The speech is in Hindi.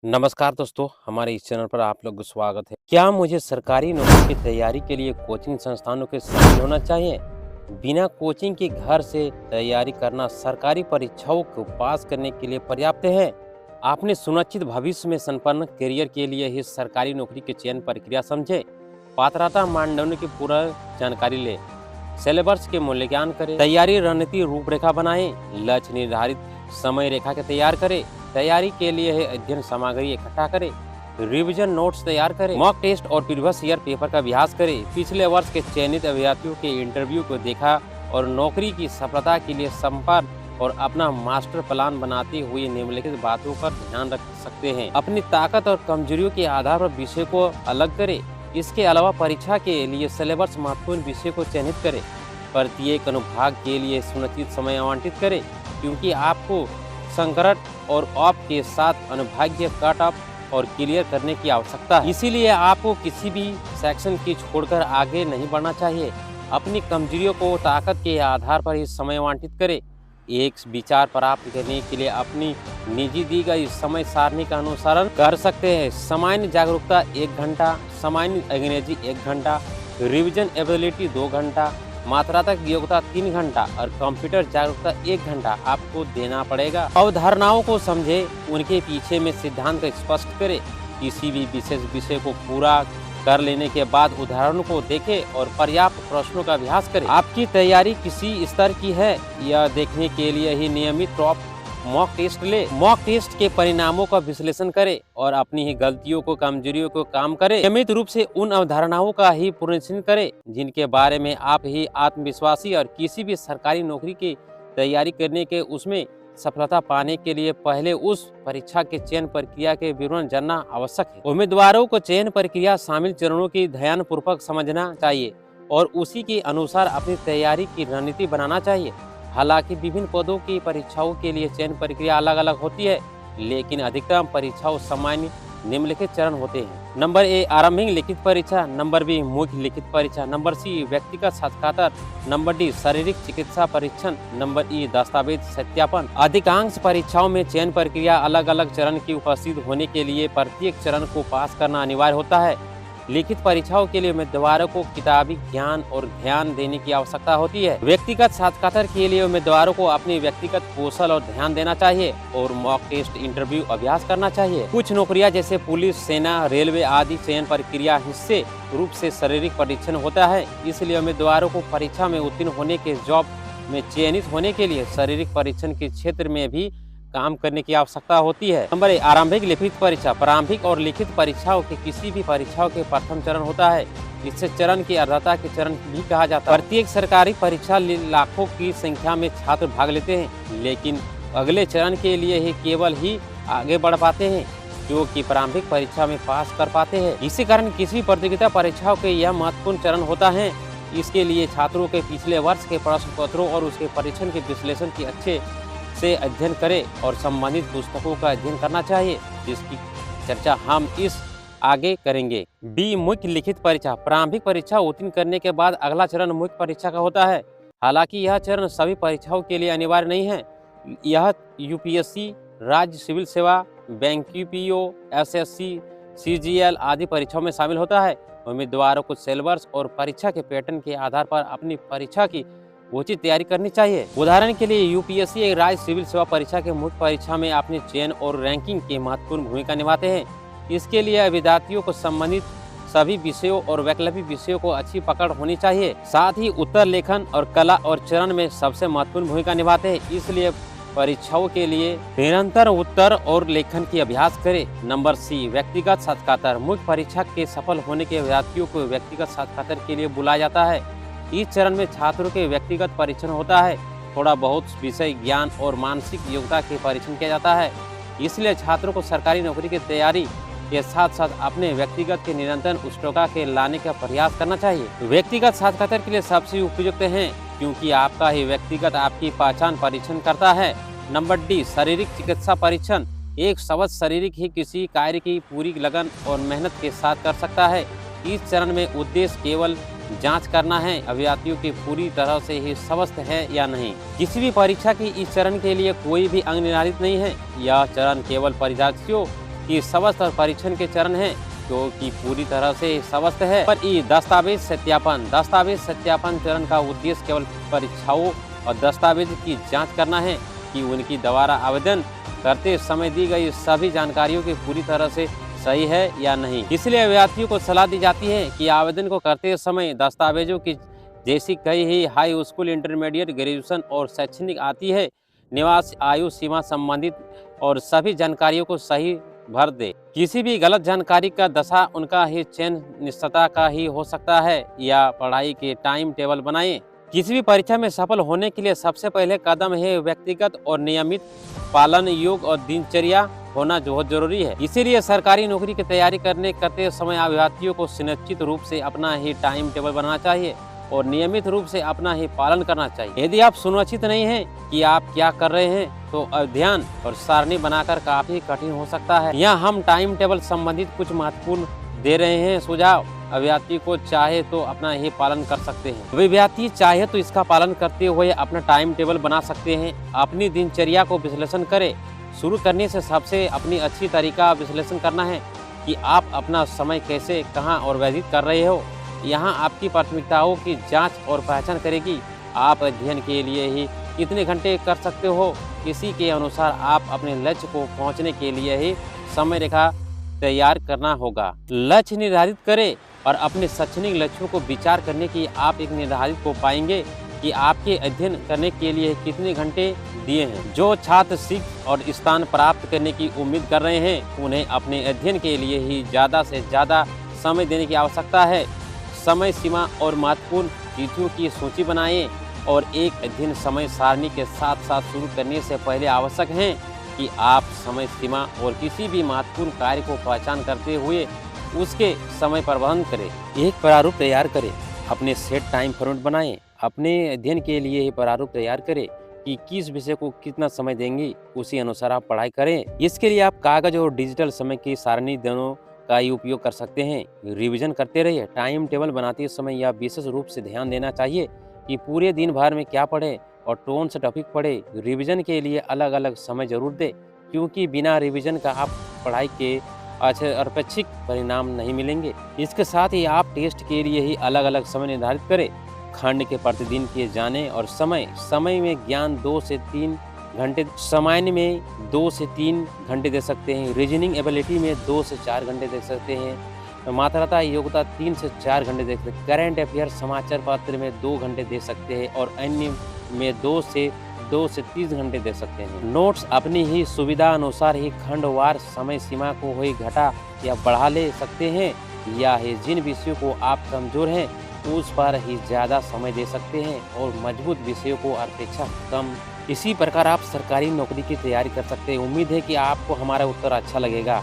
नमस्कार दोस्तों, हमारे इस चैनल पर आप लोग का स्वागत है। क्या मुझे सरकारी नौकरी की तैयारी के लिए कोचिंग संस्थानों के शामिल होना चाहिए? बिना कोचिंग के घर से तैयारी करना सरकारी परीक्षाओं को पास करने के लिए पर्याप्त है? आपने सुनिश्चित भविष्य में संपन्न करियर के लिए ही सरकारी नौकरी की चयन प्रक्रिया समझे। पात्रता मानदंडों की पूरा जानकारी ले, सिलेबस के मूल्यांकन करें, तैयारी रणनीति रूपरेखा बनाएं, लक्ष्य निर्धारित समय रेखा के तैयार करें, तैयारी के लिए है अध्ययन सामग्री इकट्ठा करें, रिवीजन नोट्स तैयार करें, मॉक टेस्ट और प्रीवियस ईयर पेपर का अभ्यास करें, पिछले वर्ष के चयनित अभ्यर्थियों के इंटरव्यू को देखा और नौकरी की सफलता के लिए संपर्क और अपना मास्टर प्लान बनाते हुए निम्नलिखित बातों पर ध्यान रख सकते हैं। अपनी ताकत और कमजोरियों के आधार पर विषय को अलग करें। इसके अलावा परीक्षा के लिए सिलेबस महत्वपूर्ण विषय को चयनित करें। प्रत्येक अनुभाग के लिए सुनिश्चित समय आवंटित करें, क्योंकि आपको संकट और ऑफ के साथ अनुभागीय कट ऑफ और क्लियर करने की आवश्यकता है। इसीलिए आपको किसी भी सेक्शन की छोड़कर आगे नहीं बढ़ना चाहिए। अपनी कमजोरियों को ताकत के आधार पर ही समय आवंटित करें। एक विचार प्राप्त करने के लिए अपनी निजी दी गई समय सारणी का अनुसरण कर सकते हैं। सामान्य जागरूकता 1 घंटा, सामान्य अंग्रेजी 1 घंटा, रिवीजन एबिलिटी 2 घंटा, मात्रात्मक योग्यता 3 घंटा और कंप्यूटर जागरूकता 1 घंटा आपको देना पड़ेगा। अवधारणाओं को समझे, उनके पीछे में सिद्धांत को स्पष्ट करें। किसी भी विशेष विषय को पूरा कर लेने के बाद उदाहरणों को देखें और पर्याप्त प्रश्नों का अभ्यास करें। आपकी तैयारी किसी स्तर की है यह देखने के लिए ही नियमित टॉप मॉक टेस्ट ले। मॉक टेस्ट के परिणामों का विश्लेषण करें और अपनी ही गलतियों को कमजोरियों को काम करें। नियमित रूप से उन अवधारणाओं का ही पुनरीक्षण करें जिनके बारे में आप ही आत्मविश्वासी और किसी भी सरकारी नौकरी की तैयारी करने के उसमें सफलता पाने के लिए पहले उस परीक्षा के चयन प्रक्रिया के विवरण जानना आवश्यक है। उम्मीदवारों को चयन प्रक्रिया शामिल चरणों की ध्यानपूर्वक समझना चाहिए और उसी के अनुसार अपनी तैयारी की रणनीति बनाना चाहिए। हालांकि विभिन्न पदों की परीक्षाओं के लिए चयन प्रक्रिया अलग अलग होती है, लेकिन अधिकतम परीक्षाओं सामान्य निम्नलिखित चरण होते हैं। नंबर ए, आरंभिक लिखित परीक्षा। नंबर बी, मुख्य लिखित परीक्षा। नंबर सी, व्यक्तिगत साक्षात्कार। नंबर डी, शारीरिक चिकित्सा परीक्षण। नंबर ई, दस्तावेज सत्यापन। अधिकांश परीक्षाओं में चयन प्रक्रिया अलग अलग चरण की उपस्थित होने के लिए प्रत्येक चरण को पास करना अनिवार्य होता है। लिखित परीक्षाओं के लिए उम्मीदवारों को किताबी ज्ञान और ध्यान देने की आवश्यकता होती है। व्यक्तिगत साक्षात्कार के लिए उम्मीदवारों को अपनी व्यक्तिगत कौशल और ध्यान देना चाहिए और मॉक टेस्ट इंटरव्यू अभ्यास करना चाहिए। कुछ नौकरियां जैसे पुलिस, सेना, रेलवे आदि चयन प्रक्रिया हिस्से रूप से शारीरिक परीक्षण होता है। इसलिए उम्मीदवारों को परीक्षा में उत्तीर्ण होने के जॉब में चयनित होने के लिए शारीरिक परीक्षण के क्षेत्र में भी काम करने की आवश्यकता होती है। नंबर ए, आरंभिक लिखित परीक्षा। प्रारंभिक और लिखित परीक्षाओं के किसी भी परीक्षाओं के प्रथम चरण होता है। इसे चरण की अर्हता के चरण भी कहा जाता है। प्रत्येक सरकारी परीक्षा लाखों की संख्या में छात्र भाग लेते हैं, लेकिन अगले चरण के लिए ही केवल ही आगे बढ़ पाते हैं जो कि प्रारंभिक परीक्षा में पास कर पाते हैं। इसी कारण किसी प्रतियोगिता परीक्षाओं के यह महत्वपूर्ण चरण होता है। इसके लिए छात्रों के पिछले वर्ष के प्रश्न पत्रों और उसके परीक्षण के विश्लेषण की अच्छे से अध्ययन करें और संबंधित पुस्तकों का अध्ययन करना चाहिए, जिसकी चर्चा हम इस आगे करेंगे। बी, मुख्य लिखित परीक्षा। प्रारंभिक परीक्षा उत्तीर्ण करने के बाद अगला चरण मुख्य परीक्षा का होता है। हालांकि यह चरण सभी परीक्षाओं के लिए अनिवार्य नहीं है। यह यूपीएससी, राज्य सिविल सेवा, बैंक पीओ, एसएससी, सीजीएल आदि परीक्षाओं में शामिल होता है। उम्मीदवारों को सिलेबस और परीक्षा के पैटर्न के आधार पर अपनी परीक्षा की उचित तैयारी करनी चाहिए। उदाहरण के लिए यूपीएससी एक राज्य सिविल सेवा परीक्षा के मुख्य परीक्षा में अपने चयन और रैंकिंग की महत्वपूर्ण भूमिका निभाते हैं। इसके लिए विद्यार्थियों को संबंधित सभी विषयों और वैकल्पिक विषयों को अच्छी पकड़ होनी चाहिए। साथ ही उत्तर लेखन और कला और चरण में सबसे महत्वपूर्ण भूमिका निभाते हैं। इसलिए परीक्षाओं के लिए निरंतर उत्तर और लेखन की अभ्यास करें। नंबर सी, व्यक्तिगत साक्षात्कार। मुख्य परीक्षा के सफल होने के विद्यार्थियों को व्यक्तिगत साक्षात्कार के लिए बुलाया जाता है। इस चरण में छात्रों के व्यक्तिगत परीक्षण होता है। थोड़ा बहुत विषय ज्ञान और मानसिक योग्यता के परीक्षण किया जाता है। इसलिए छात्रों को सरकारी नौकरी की तैयारी के साथ साथ अपने व्यक्तिगत के निरंतर उत्कृष्टता के लाने का प्रयास करना चाहिए। व्यक्तिगत साक्षात्कार के लिए सबसे उपयुक्त हैं, क्योंकि आपका ही व्यक्तिगत आपकी पहचान परीक्षण करता है। नंबर डी, शारीरिक चिकित्सा परीक्षण। एक शब्द शारीरिक ही किसी कार्य की पूरी लगन और मेहनत के साथ कर सकता है। इस चरण में उद्देश्य केवल जांच करना है अभ्यर्थियों की पूरी तरह से ही स्वस्थ है या नहीं। किसी भी परीक्षा की इस चरण के लिए कोई भी अंक निर्धारित नहीं है। यह चरण केवल परीक्षार्थियों कि स्वस्थ और परीक्षण के चरण हैं जो कि पूरी तरह से स्वस्थ है। पर ये दस्तावेज सत्यापन चरण का उद्देश्य केवल परीक्षाओं और दस्तावेज की जांच करना है कि उनकी दोबारा आवेदन करते समय दी गई सभी जानकारियों की पूरी तरह से सही है या नहीं। इसलिए अभ्यर्थियों को सलाह दी जाती है कि आवेदन को करते समय दस्तावेजों की जैसी कई ही हाई स्कूल, इंटरमीडिएट, ग्रेजुएशन और शैक्षणिक आती है, निवास, आयु सीमा संबंधित और सभी जानकारियों को सही भर दे। किसी भी गलत जानकारी का दशा उनका ही चयन निश्चितता का ही हो सकता है या पढ़ाई के टाइम टेबल बनाएं। किसी भी परीक्षा में सफल होने के लिए सबसे पहले कदम है व्यक्तिगत और नियमित पालन योग्य और दिनचर्या होना बहुत जरूरी है। इसीलिए सरकारी नौकरी की तैयारी करते समय अभ्यर्थियों को सुनिश्चित रूप से अपना ही टाइम टेबल बनाना चाहिए और नियमित रूप से अपना ही पालन करना चाहिए। यदि आप सुनिश्चित नहीं हैं कि आप क्या कर रहे हैं तो अध्ययन और सारणी बनाकर काफी कठिन हो सकता है। यहाँ हम टाइम टेबल संबंधित कुछ महत्वपूर्ण दे रहे हैं सुझाव। अभ्यर्थी को चाहे तो अपना ही पालन कर सकते हैं। अभ्यर्थी चाहे तो इसका पालन करते हुए अपना टाइम टेबल बना सकते हैं। अपनी दिनचर्या को विश्लेषण करें। शुरू करने से सबसे अपनी अच्छी तरीका विश्लेषण करना है कि आप अपना समय कैसे, कहां और व्यतीत कर रहे हो। यहाँ आपकी प्राथमिकताओं की जांच और पहचान करेगी। आप अध्ययन के लिए ही कितने घंटे कर सकते हो, इसी के अनुसार आप अपने लक्ष्य को पहुँचने के लिए ही समय रेखा तैयार करना होगा। लक्ष्य निर्धारित करें और अपने शैक्षणिक लक्ष्यों को विचार करने की आप एक निर्धारित को पाएंगे कि आपके अध्ययन करने के लिए कितने घंटे दिए हैं। जो छात्र सीख और स्थान प्राप्त करने की उम्मीद कर रहे हैं उन्हें अपने अध्ययन के लिए ही ज़्यादा से ज़्यादा समय देने की आवश्यकता है। समय सीमा और महत्वपूर्ण तिथियों की सूची बनाएं और एक अध्ययन समय सारणी के साथ साथ शुरू करने से पहले आवश्यक है कि आप समय सीमा और किसी भी महत्वपूर्ण कार्य को पहचान करते हुए उसके समय प्रबंधन करें। एक प्रारूप तैयार करें, अपने सेट टाइम फॉर्मेट बनाएं। अपने अध्ययन के लिए ही प्रारूप तैयार करें कि किस विषय को कितना समय देंगे, उसी अनुसार आप पढ़ाई करें। इसके लिए आप कागज और डिजिटल समय की सारणी दोनों का ही उपयोग कर सकते हैं। रिवीजन करते रहिए। टाइम टेबल बनाते समय यह विशेष रूप से ध्यान देना चाहिए कि पूरे दिन भर में क्या पढ़े और कौन सा टॉपिक पढ़े। रिवीजन के लिए अलग अलग समय जरूर दें, क्योंकि बिना रिवीजन का आप पढ़ाई के अच्छे अपेक्षित परिणाम नहीं मिलेंगे। इसके साथ ही आप टेस्ट के लिए ही अलग अलग समय निर्धारित करें। खंड के प्रतिदिन किए जाने और समय में ज्ञान 2 से 3 घंटे, सामान्य में 2 से 3 घंटे दे सकते हैं। रीजनिंग एबिलिटी में 2 से 4 घंटे दे सकते हैं। मात्रता योग्यता 3 से 4 घंटे दे सकते हैं। करंट अफेयर समाचार पत्र में 2 घंटे दे सकते हैं और अन्य में 2 से 30 घंटे दे सकते हैं। नोट्स अपनी ही सुविधा अनुसार ही खंडवार समय सीमा को ही घटा या बढ़ा ले सकते हैं, या है जिन विषयों को आप कमजोर हैं उस पर ही ज़्यादा समय दे सकते हैं और मजबूत विषयों को अपेक्षा कम। इसी प्रकार आप सरकारी नौकरी की तैयारी कर सकते हैं। उम्मीद है कि आपको हमारा उत्तर अच्छा लगेगा।